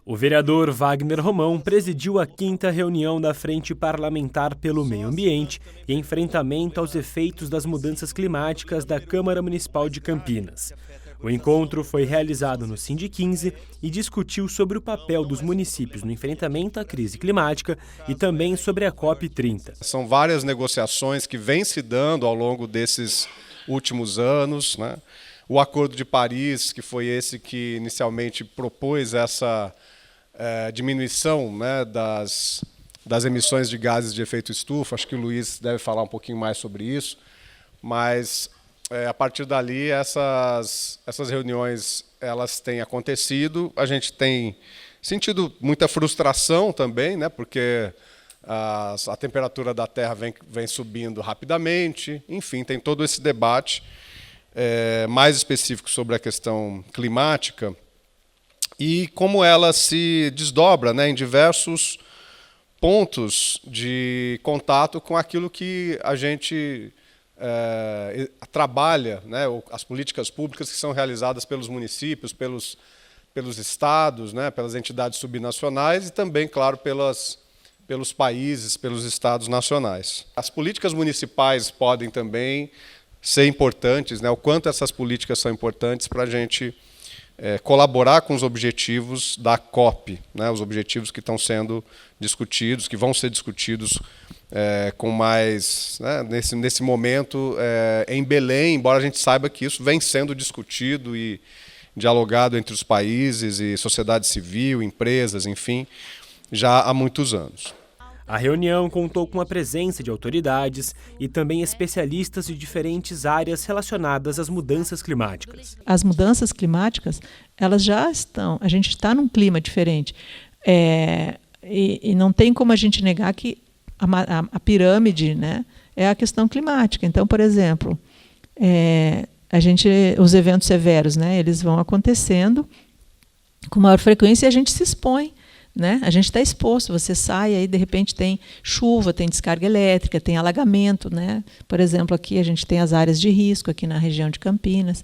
O vereador Wagner Romão presidiu a 5ª reunião da Frente Parlamentar pelo Meio Ambiente e Enfrentamento aos Efeitos das Mudanças Climáticas da Câmara Municipal de Campinas. O encontro foi realizado no Sind15 e discutiu sobre o papel dos municípios no enfrentamento à crise climática e também sobre a COP30. São várias negociações que vêm se dando ao longo desses últimos anos, né? O Acordo de Paris, que foi esse que inicialmente propôs essa diminuição, né, das emissões de gases de efeito estufa. Acho que o Luiz deve falar um pouquinho mais sobre isso, mas a partir dali essas reuniões elas têm acontecido. A gente tem sentido muita frustração também, né, porque a temperatura da Terra vem subindo rapidamente. Enfim, tem todo esse debate mais específico sobre a questão climática e como ela se desdobra, né, em diversos pontos de contato com aquilo que a gente trabalha, né, as políticas públicas que são realizadas pelos municípios, pelos estados, né, pelas entidades subnacionais e também, claro, pelos países, pelos estados nacionais. As políticas municipais podem também ser importantes, né, o quanto essas políticas são importantes para a gente colaborar com os objetivos da COP, né, os objetivos que estão sendo discutidos, que vão ser discutidos com mais, né, nesse momento em Belém, embora a gente saiba que isso vem sendo discutido e dialogado entre os países e sociedade civil, empresas, enfim, já há muitos anos. A reunião contou com a presença de autoridades e também especialistas de diferentes áreas relacionadas às mudanças climáticas. As mudanças climáticas, elas já estão, a gente está num clima diferente. E não tem como a gente negar que a pirâmide, né, é a questão climática. Então, por exemplo, os eventos severos, né, eles vão acontecendo com maior frequência e a gente se expõe. Né? A gente está exposto, você sai, aí de repente tem chuva, tem descarga elétrica, tem alagamento. Né? Por exemplo, aqui a gente tem as áreas de risco, aqui na região de Campinas,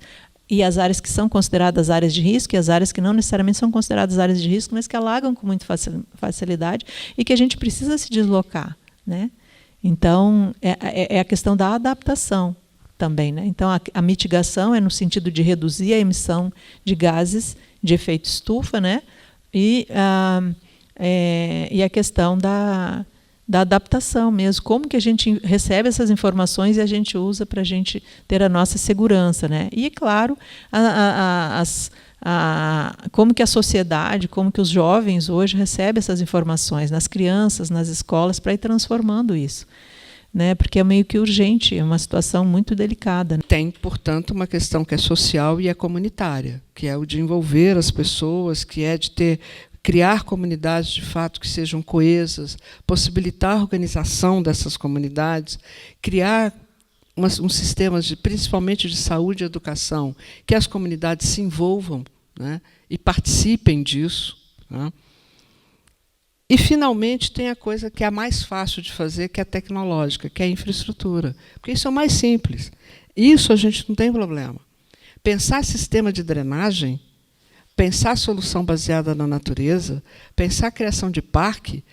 e as áreas que são consideradas áreas de risco e as áreas que não necessariamente são consideradas áreas de risco, mas que alagam com muita facilidade e que a gente precisa se deslocar. Né? Então, é a questão da adaptação também. Né? Então, a mitigação é no sentido de reduzir a emissão de gases de efeito estufa, né? E a questão da adaptação mesmo, como que a gente recebe essas informações e a gente usa para a gente ter a nossa segurança. Né? E, claro, como que a sociedade, como que os jovens hoje recebem essas informações, nas crianças, nas escolas, para ir transformando isso. Né? Porque é meio que urgente, é uma situação muito delicada. Tem, portanto, uma questão que é social e é comunitária, que é o de envolver as pessoas, que é de criar comunidades de fato que sejam coesas, possibilitar a organização dessas comunidades, criar um sistema principalmente de saúde e educação, que as comunidades se envolvam, né, e participem disso. Né? E, finalmente, tem a coisa que é a mais fácil de fazer, que é a tecnológica, que é a infraestrutura. Porque isso é o mais simples. Isso a gente não tem problema. Pensar sistema de drenagem, pensar solução baseada na natureza, pensar a criação de parque,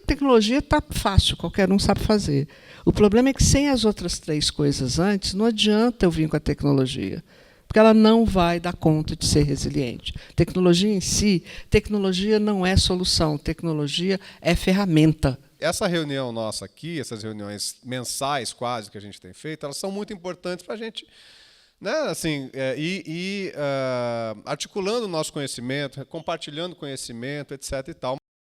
tecnologia está fácil, qualquer um sabe fazer. O problema é que, sem as outras 3 coisas antes, não adianta eu vir com a tecnologia, porque ela não vai dar conta de ser resiliente. Tecnologia em si, tecnologia não é solução, tecnologia é ferramenta. Essa reunião nossa aqui, essas reuniões mensais quase que a gente tem feito, elas são muito importantes para a gente, né, assim, articulando o nosso conhecimento, compartilhando conhecimento, etc. e tal.